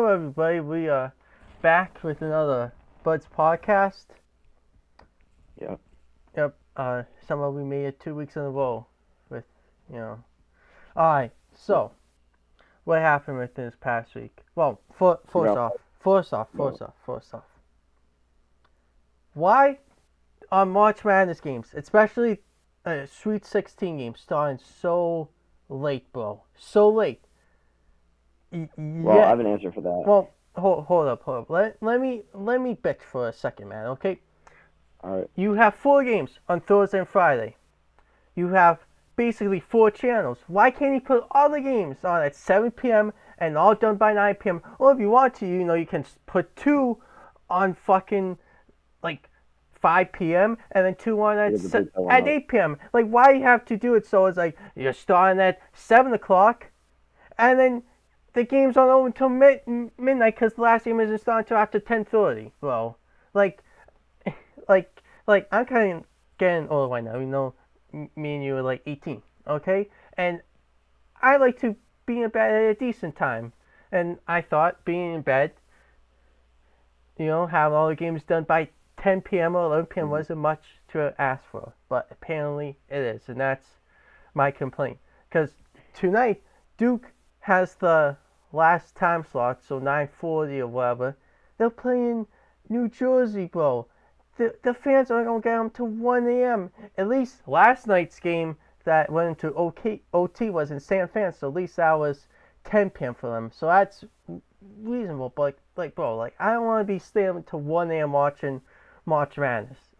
Hello, everybody. We are back with another Buds podcast. Yep. Yep. Somehow we made it 2 weeks in a row. With, you know. All right. So, what happened with this past week? Well, first No. off. Why are March Madness games, especially Sweet 16 games, starting so late, bro? So late. Well, I Yeah. have an answer for that. Well, hold up. Let me bitch for a second, man. Okay. All right. You have 4 games on Thursday and Friday. You have basically 4 channels. Why can't you put all the games on at 7 p.m. and all done by 9 p.m.? Or if you want to, you can put 2 on fucking like 5 p.m. and then 2 on Figure the big one at out. 8 p.m. Like, why do you have to do it so it's like you're starting at 7 o'clock and then the game's not over until midnight because the last game isn't starting until after 10:30, bro. Like, I'm kind of getting old right now. Me and you are like 18, okay? And I like to be in bed at a decent time. And I thought being in bed, having all the games done by 10 p.m. or 11 p.m. Mhm. wasn't much to ask for. But apparently it is, and that's my complaint. Because tonight, Duke has the last time slot, so 9:40 or whatever. They're playing New Jersey, bro. The fans aren't going to get them to 1 a.m. At least last night's game that went into OT was in San Fran, so at least that was 10 p.m. for them. So that's reasonable. But, bro, I don't want to be staying to 1 a.m. watching March Madness.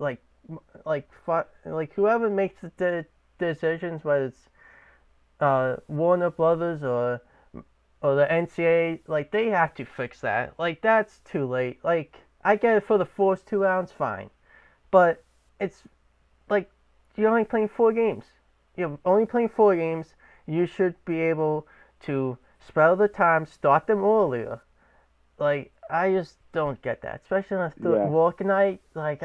Whoever makes the decisions, whether it's Warner Brothers or the NCAA, they have to fix that. That's too late. I get it for the first 2 rounds, fine, but it's like you're only playing 4 games. You're only playing 4 games. You should be able to spread the time, start them earlier. I just don't get that, especially on a Yeah. work night. I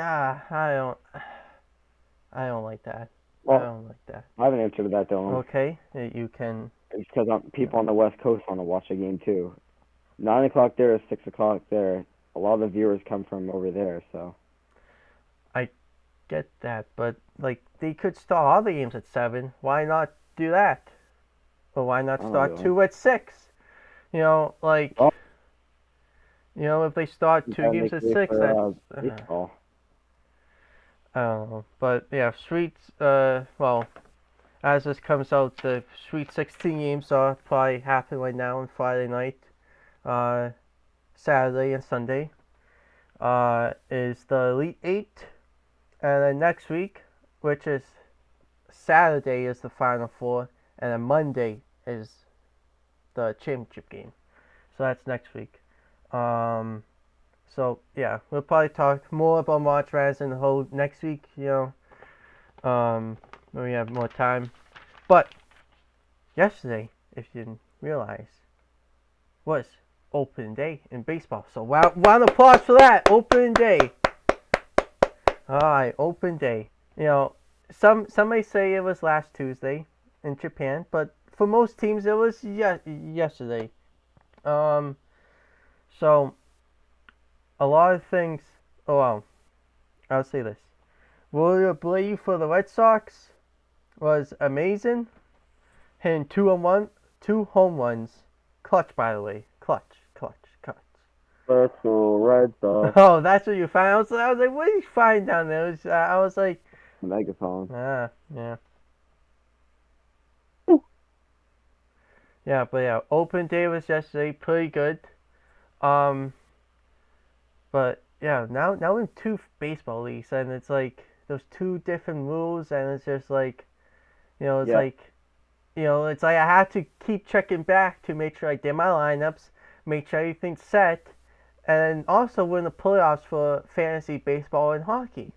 don't like that. I Well, don't like that. I have an answer to that, Dylan. Okay, you can. It's because people on the West Coast want to watch the game too. 9 o'clock there is 6 o'clock there. A lot of the viewers come from over there, so. I get that, but they could start all the games at 7. Why not do that? Or why not I don't know, start Dylan. 2 at 6? Well, If they start you 2 gotta games make at way 6, that's for baseball. I don't know. But yeah, well, as this comes out, the Sweet 16 games are probably happening right now on Friday night, uh, Saturday and Sunday. Is the Elite Eight, and then next week, which is Saturday, is the Final Four, and then Monday is the championship game. So that's next week. So yeah, we'll probably talk more about March Madness in the whole next week. When we have more time. But yesterday, if you didn't realize, was opening day in baseball. So round of applause for that opening day. All right, open day. Some may say it was last Tuesday in Japan, but for most teams it was yesterday. Um, so a lot of things. Oh well, I'll say this: William Abreu for the Red Sox was amazing, hitting 2 home runs. Clutch, by the way, clutch. Special Red Sox. Oh, that's what you found. I was like, what did you find down there? I was like, Megaphone. yeah. Yeah, but yeah, open day was yesterday, pretty good. Um, but yeah, now in 2 baseball leagues, and it's like those 2 different rules, and it's just like, it's Yep. like, it's like I have to keep checking back to make sure I did my lineups, make sure everything's set, and also we're in the playoffs for fantasy baseball and hockey.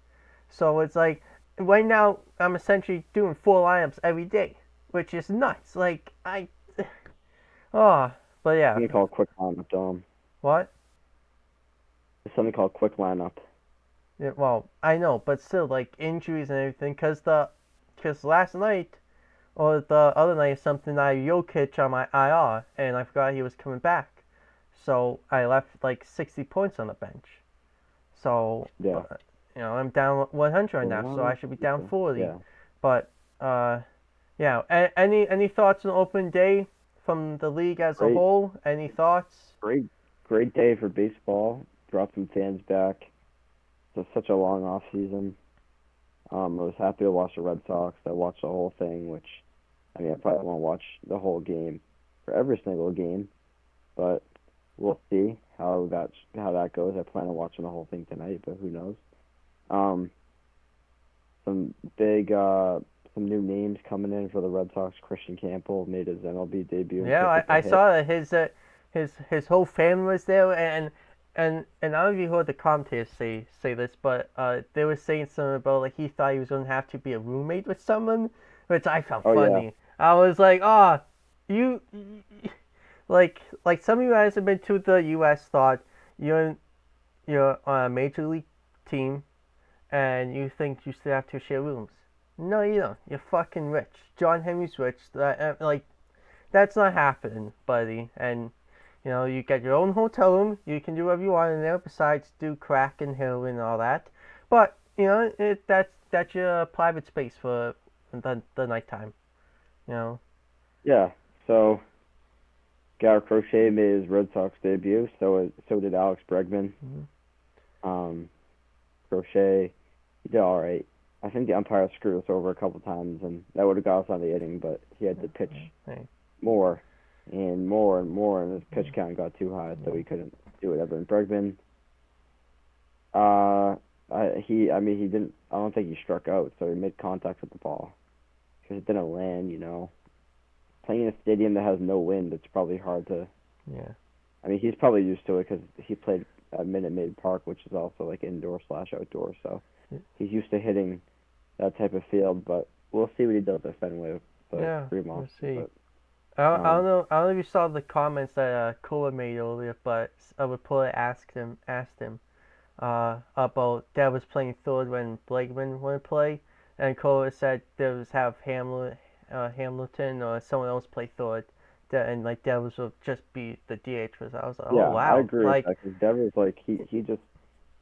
So it's like right now I'm essentially doing 4 lineups every day, which is nuts. Oh, but yeah. Something called quick lineup, Dylan. What? There's something called quick lineup. Yeah, well, I know, but still, injuries and everything, cause last night or the other night, something I Jokic on my IR, and I forgot he was coming back. so I left like 60 points on the bench. So Yeah. I'm down 100 right now, so I Well, should be down 40. yeah. But yeah. Any thoughts on open day from the league as a Great, whole? Any thoughts? great day for baseball. Brought some fans back. It's such a long off season. I was happy to watch the Red Sox. I watched the whole thing, which I mean, I probably won't watch the whole game for every single game, but we'll see how that goes. I plan on watching the whole thing tonight, but who knows? Um, some big some new names coming in for the Red Sox. Christian Campbell made his MLB debut and Yeah, picked up a I hit. saw that his whole family was there, and I don't know if you heard the commentators say this, but they were saying something about like he thought he was gonna have to be a roommate with someone, which I found Oh yeah, funny. I was like, oh, you, like some of you guys have been to the U.S. thought you're on a major league team and you think you still have to share rooms. No, you don't. You're fucking rich. John Henry's rich. Like that's not happening, buddy. And you get your own hotel room. You can do whatever you want in there, besides do crack and heroin and all that. But that's your private space for the nighttime. You know. yeah. So Garrett Crochet made his Red Sox debut. So did Alex Bregman. Mhm. Um, Crochet, he did all right. I think the umpire screwed us over a couple times, and that would have got us on the inning, but he had to pitch Hey. more and more and more, and his pitch count got too high, so he couldn't do whatever. And Bregman, he didn't. I don't think he struck out, so he made contact with the ball because it didn't land. Playing in a stadium that has no wind, it's probably hard to. Yeah. I mean, he's probably used to it because he played at Minute Maid Park, which is also like indoor/outdoor, so he's used to hitting that type of field. But we'll see what he does at Fenway with the Yeah. Fremont. We'll see. But I don't um, know. I don't know if you saw the comments that Kola made earlier, but a reporter asked him about Dad was playing third when Blakeman went to play, and Kola said there was have Hamilton or someone else play third, and like Dad was will just be the DH. I was like, oh yeah, I wow, agree with like that because Devers like he just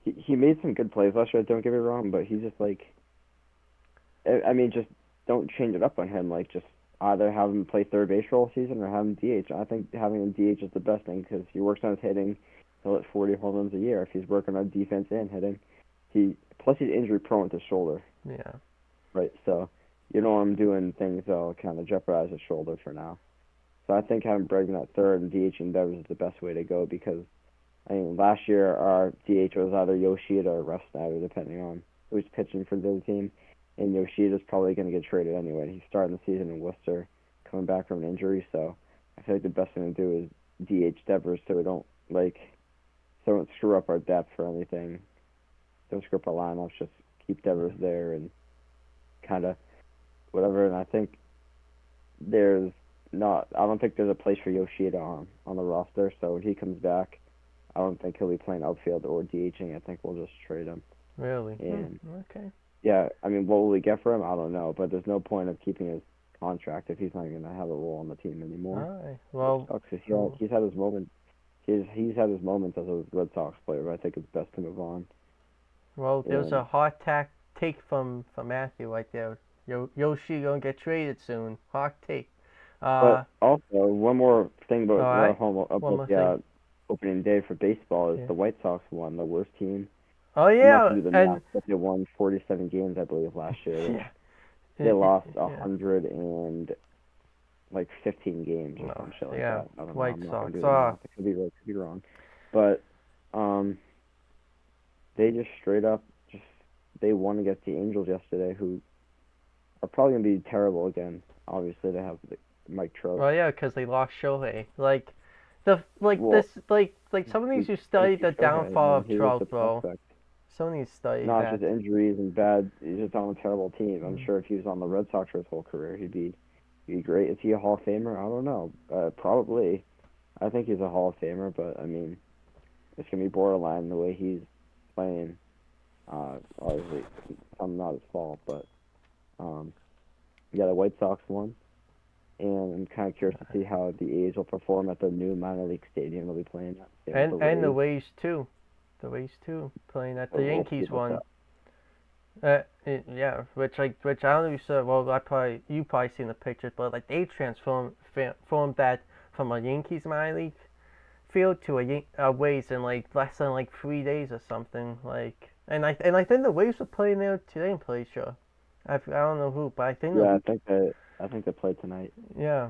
he made some good plays last year. Don't get me wrong, but he's just like I mean, just don't change it up on him. Like, just either have him play third base for all season or have him DH. I think having him DH is the best thing because he works on his hitting. He'll hit 40 home runs a year if he's working on defense and hitting. Plus he's injury prone with his shoulder, yeah, right? So you don't want him doing things that'll kind of jeopardize his shoulder for now. So I think having Bregman at third and DH Devers is the best way to go because I mean last year our DH was either Yoshida or Russ Snyder depending on who's pitching for the other team. And Yoshida's probably going to get traded anyway. He's starting the season in Worcester, coming back from an injury, so I feel like the best thing to do is DH Devers so we don't screw up our depth or anything. Don't screw up our lineups. Just keep Devers there and kind of whatever. And I think I don't think there's a place for Yoshida on the roster. So when he comes back, I don't think he'll be playing outfield or DHing. I think we'll just trade him. really. And Okay. yeah, I mean, what will we get for him? I don't know, but there's no point of keeping his contract if he's not going to have a role on the team All anymore. right. Which Well, sucks 'cause he's had his moment. He's had his moments as a Red Sox player, but I think it's best to move on. there's a And hot take from Matthew right there. Yoshi gonna get traded soon. Hot take. but Uh, also one more thing all about right. One about more thing. the opening day for baseball is Yeah. the White Sox won the worst team. Oh I'm not yeah, gonna do the and math, but they won 47 games, I believe, last year. yeah, They lost yeah. 100 and like 15 games or No, some shit like yeah. that. I don't know. White I'm not gonna Sox. do the math. It could be right, could be wrong. But um, they just straight up they won against the Angels yesterday, who are probably gonna be terrible again. Obviously, they have Mike Trout. Well, yeah, because they lost Shohei. Well, like some of these you thank study you, the Shohei. I downfall mean, of he was the Trout, bro. prospect. Some of these study Not that. just injuries and bad. He's just on a terrible team. I'm Mm. sure if he was on the Red Sox for his whole career, he'd be great. Is he a Hall of Famer? I don't know. Probably. I think he's a Hall of Famer, but I mean, it's gonna be borderline the way he's playing. Obviously, some not his fault, but yeah, the White Sox won. and I'm kind of curious to see how the A's will perform at the new minor league stadium they'll be playing at. Same with And the Rays. Rays too. The Rays too, playing at So the we'll see Yankees about one. that. Yeah, which I don't know if you saw. Well, you probably seen the pictures, but like they formed that from a Yankees minor league field to a Rays in like less than like 3 days or something. Like, and I think the Rays were playing there today. I'm pretty sure. I don't know who, but I think Yeah, I think they play tonight. yeah.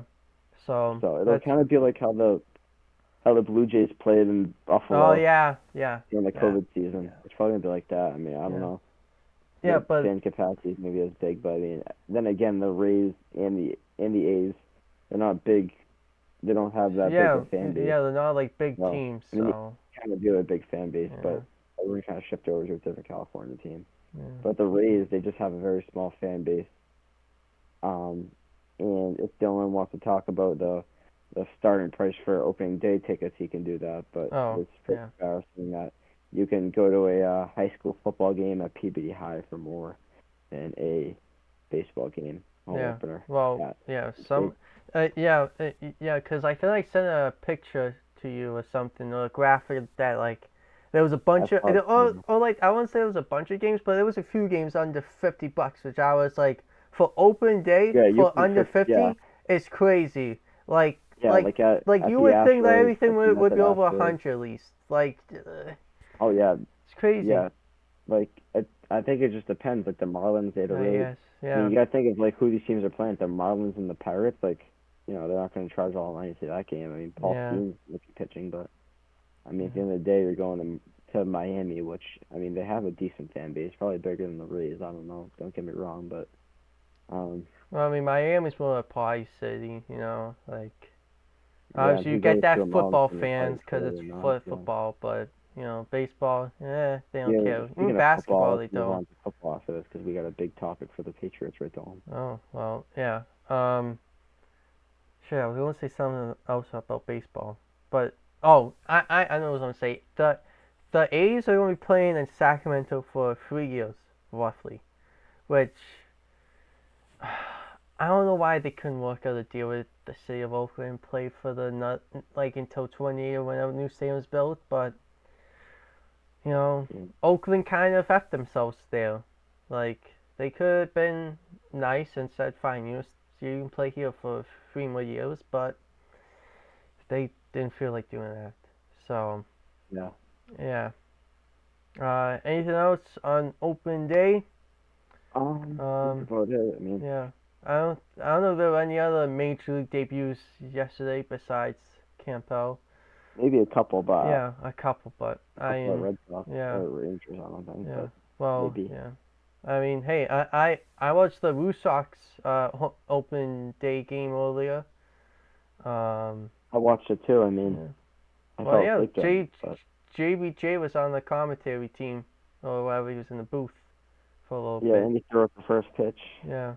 So So it'll that's kind of be like how the Blue Jays played in oh Buffalo yeah during the yeah COVID season. yeah It's probably gonna be like that. I mean, I don't yeah know. yeah, The but fan capacity is maybe as big, but I mean, then again, the Rays and the A's, they're not big. They don't have that big yeah a fan base. yeah they're not like big No, teams, I mean, they so kind of do have a big fan base, yeah but we're kind of shift over to a different California team. yeah But the Rays, they just have a very small fan base. Um, and if Dylan wants to talk about the starting price for opening day tickets, he can do that. But oh it's pretty yeah embarrassing that you can go to a high school football game at Peabody High for more than a baseball game home yeah opener. well Yeah, yeah it's some yeah because I think I sent a picture to you or something or a graphic that like there was a I bunch of thought, or like I wouldn't say there was a bunch of games, but there was a few games under $50, which I was like for open day yeah, you for can under for yeah, 50 it's crazy. Like yeah, like like at you the would think that Astros, everything at the would Method be over Astros. 100 at least. Like Oh yeah, it's crazy. yeah. Like I think it just depends. Like the Marlins, they had a I really. guess I mean, yeah you gotta think of like who these teams are playing. The Marlins and the Pirates, like, they're not gonna charge all money to that game. I mean, Paul yeah Skeens will be pitching, but I mean, at the yeah. end of the day, you're going to Miami, which I mean, they have a decent fan base, probably bigger than the Rays. I don't know. Don't get me wrong, but um, Well, I mean Miami's more a pie city, like. yeah. If Obviously, you you get go to that a Marlins football game, you're probably fans because excited it's or not. for Yeah. football, but baseball, they don't Yeah. care. Even Speaking of football, basketball, let's they move don't. on to football after this because we got a big topic for the Patriots right on. Oh well, yeah. Sure. I was gonna say something else about baseball, but I know what I was gonna say. The A's are gonna be playing in Sacramento for 3 years, roughly, which I don't know why they couldn't work out a deal with the city of Oakland and play for the not like until 20 or whenever new stadium's built, but you know, Yeah. Oakland kind of effed themselves there. Like they could have been nice and said, "Fine, you can play here for 3 more years," but they didn't feel like doing that. So Yeah. yeah. Anything else on open day? That's Um, about it. I mean, yeah. I don't know if there were any other major league debuts yesterday besides Campbell. maybe a couple, but Yeah, a couple, but a couple of Red Sox yeah, or Rangers, I don't think, yeah. but Well, maybe. yeah. I mean, hey, I watched the Wu Sox open day game earlier. Um, I watched it too. I mean, yeah. I Well, fell yeah, asleep during it, but JBJ was on the commentary team, or whatever. He was in the booth for a little yeah, bit. and he threw up the first pitch. Yeah,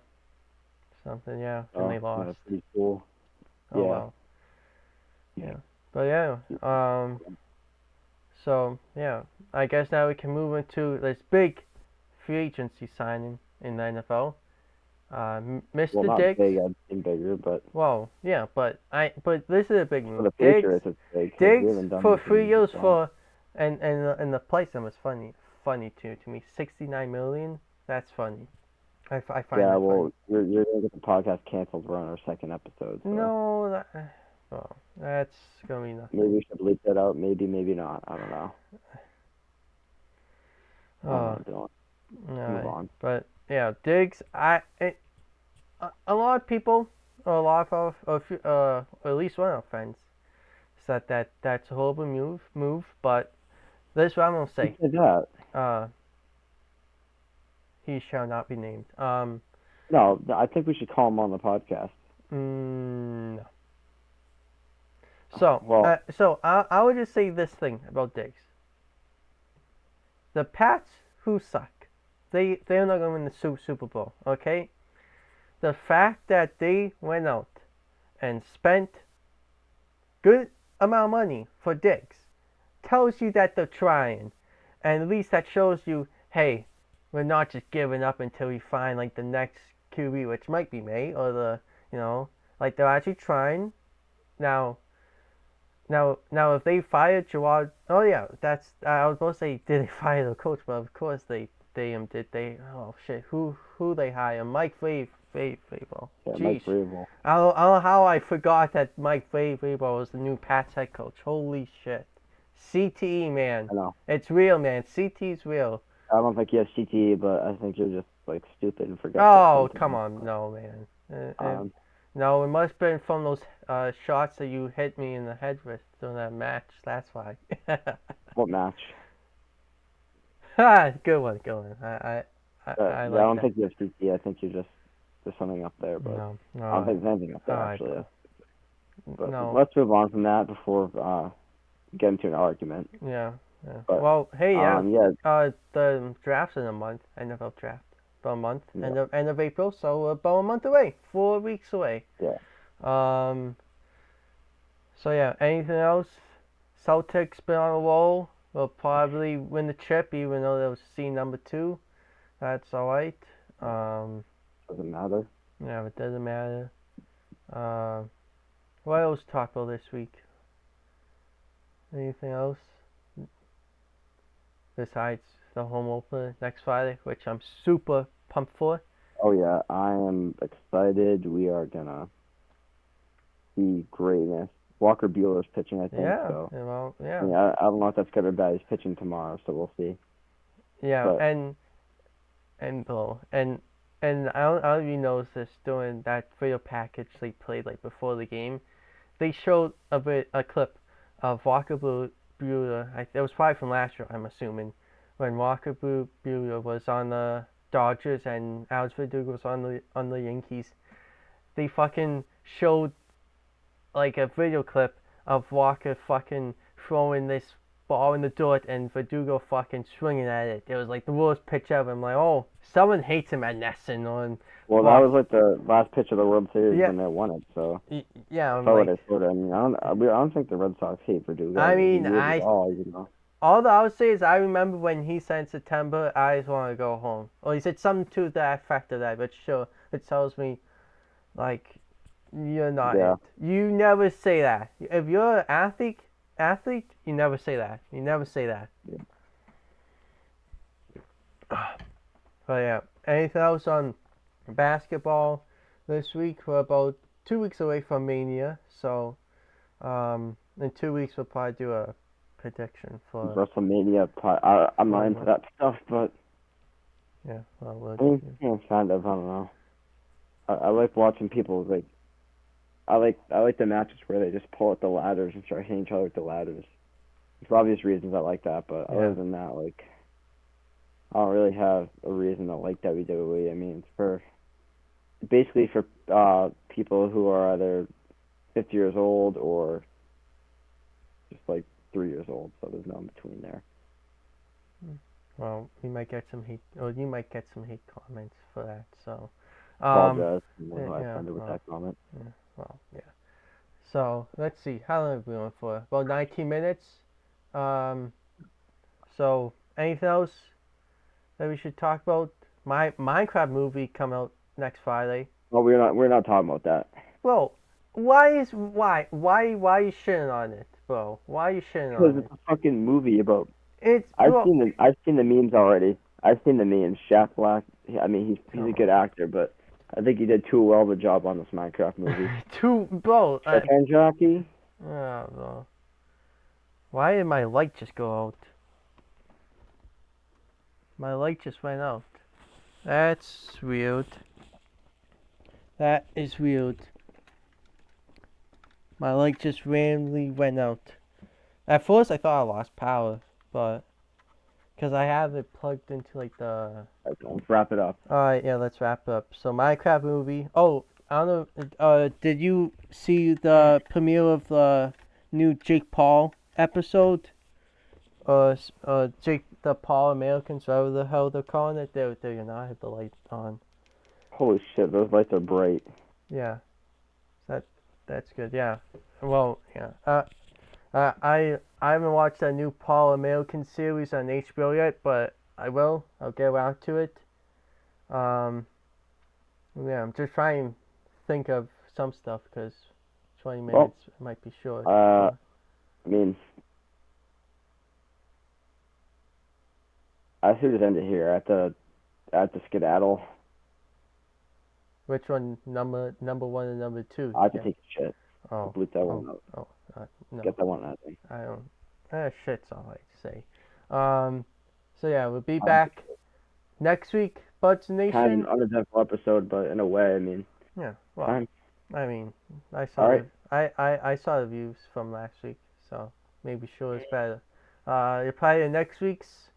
something. Yeah, and Oh, they lost. yeah, pretty cool. Oh Yeah. well. Yeah, but yeah. So yeah, I guess now we can move into this big free agency signing in the NFL. Well, Mr. not Diggs. big. I'd seen bigger, but Well, yeah, but this is a big for move. the Patriots, it's big because we Diggs haven't done for anything three in this years long. for, and the price was funny to me. 69 million. That's funny. I find Yeah, that funny. well, you're gonna get the podcast canceled. We're on our second episode, so No, well, that's gonna be maybe nothing. we should bleep that out. Maybe, maybe not. I don't know. I don't Oh, know, Dylan. Let's move alright. on. But yeah, Diggs. A lot of people, or a lot of at least one of our friends said that that's a horrible move. But this is what I'm gonna Who say. said that? Uh, he shall not be named. No, I think we should call him on the podcast. No. So, Well, I would just say this thing about Diggs. The Pats, who suck, they're not gonna win the Super Bowl. Okay. The fact that they went out and spent good amount of money for Diggs tells you that they're trying, and at least that shows you, hey, we're not just giving up until we find like the next QB, which might be May or the Like they're actually trying. Now, now, if they fired Gerard, oh yeah, that's I was supposed to say did they fire the coach, but of course they did they oh shit who they hire Mike Vrabel. Yeah, Mike Jeez, Vrabel. I don't know how I forgot that Mike Vrabel was the new Pats head coach. Holy shit, CTE man, I know. it's real man. CTE's real. I don't think you have CTE, but I think you're just like stupid and forget Oh something. come on, no man. Um, No, it must have been from those shots that you hit me in the head with during that match. That's why. what match? Ha, good one, good one. I Yeah, I like don't that. think you have CTE. I think you're just there's something up there, but No, I don't think no, there's anything up there alright, actually. But no, let's move on from that before get into an argument. yeah, yeah. But Well, hey, yeah. yeah, The draft's in a month. NFL draft, about a month, yeah, end of April. So about a month away, 4 weeks away. yeah. Um. So yeah, anything else? Celtics been on a roll. Will probably win the chip, even though that was seed number 2. That's alright. Doesn't matter. Yeah, it doesn't matter. Uh, what else to talk about this week? Anything else? Besides the home opener next Friday, which I'm super pumped for. Oh yeah, I am excited. We are gonna see greatness. Walker Bueller's pitching, I think. Yeah, So well, I yeah. mean, I don't know if that's good or bad. He's pitching tomorrow, so we'll see. Yeah, But and Bill, and I don't know if you noticed this during that video package they played like before the game. They showed a clip of Walker Buehler. It was probably from last year, I'm assuming, when Walker Buehler was on the Dodgers and Alex Verdugo was on the Yankees. They fucking showed like a video clip of Walker fucking throwing this ball in the dirt and Verdugo fucking swinging at it. It was like the worst pitch ever. I'm like, oh, someone hates him at Nesson on. well, that was like the last pitch of the World Series Yeah. when they won it. So Yeah, I'm that's what like, I thought. I mean, I don't think the Red Sox hate Verdugo. I mean, He is at all, you know. all that I would say is I remember when he said in September, I just want to go home. Or he said something to that effect of that, but sure, it tells me, like, you're not Yeah. it. You never say that. If you're an athlete, you never say that. You never say that. Yeah. But yeah, anything else on basketball this week? We're about 2 weeks away from Mania, so in 2 weeks we'll probably do a prediction for. WrestleMania. I'm not into that stuff, but Yeah, well, I mean, yeah, kind of. I don't know. I like watching people like. I like the matches where they just pull out the ladders and start hitting each other with the ladders. For obvious reasons, I like that. But other than that, like, I don't really have a reason to like WWE. I mean, it's basically for people who are either 50 years old or just like 3 years old. So there's no in between there. Well, we might get some hate, or you might get some hate comments for that. So, Apologize. I yeah, offended with that comment. yeah, well, yeah. So let's see, how long have we been on for? About 19 minutes. So anything else that we should talk about? My Minecraft movie come out next Friday. Well, we're not talking about that. Well, why are you shitting on it, bro? Why are you shitting Because on it's it? a fucking movie about. It's I've seen the memes already. I've seen the memes. Shaq Black. I mean, he's a good actor, but I think he did too well of a job on this Minecraft movie. bro. And jockey. Oh, bro. Why did my light just go out? My light just went out. That's weird. That is weird. My light just randomly went out. At first I thought I lost power, but because I have it plugged into like the. Let's wrap it up. Alright, yeah, let's wrap up. So Minecraft movie. Oh, I don't know. Did you see the premiere of the new Jake Paul episode? Jake the Paul Americans, whatever the hell they're calling it. There you know, I have the light on. Holy shit, those lights are bright. Yeah, that's good. Yeah, well, yeah. I haven't watched that new Paul American series on HBO yet, but I will. I'll get around to it. Yeah, I'm just trying to think of some stuff because 20 Well, minutes might be short. I mean, I should just end it here at the skedaddle. Which one? Number 1 and number 2? I have to Yeah. take a shit. Oh. Bleep that one out. No. Get that one out of me. I don't. Shit's all right to say. So yeah, we'll be back next week, Buds Nation. Kind of an uneventful episode, but in a way, I mean. Yeah. Well, Fine. I mean, I saw All right. I saw the views from last week, so maybe sure it's better. Probably next week's.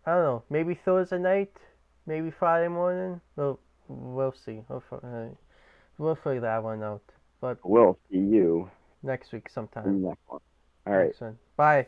I don't know. Maybe Thursday night, maybe Friday morning. We'll see. We'll figure that one out. But We'll see you next week in sometime. the next one. All right. Excellent. Bye.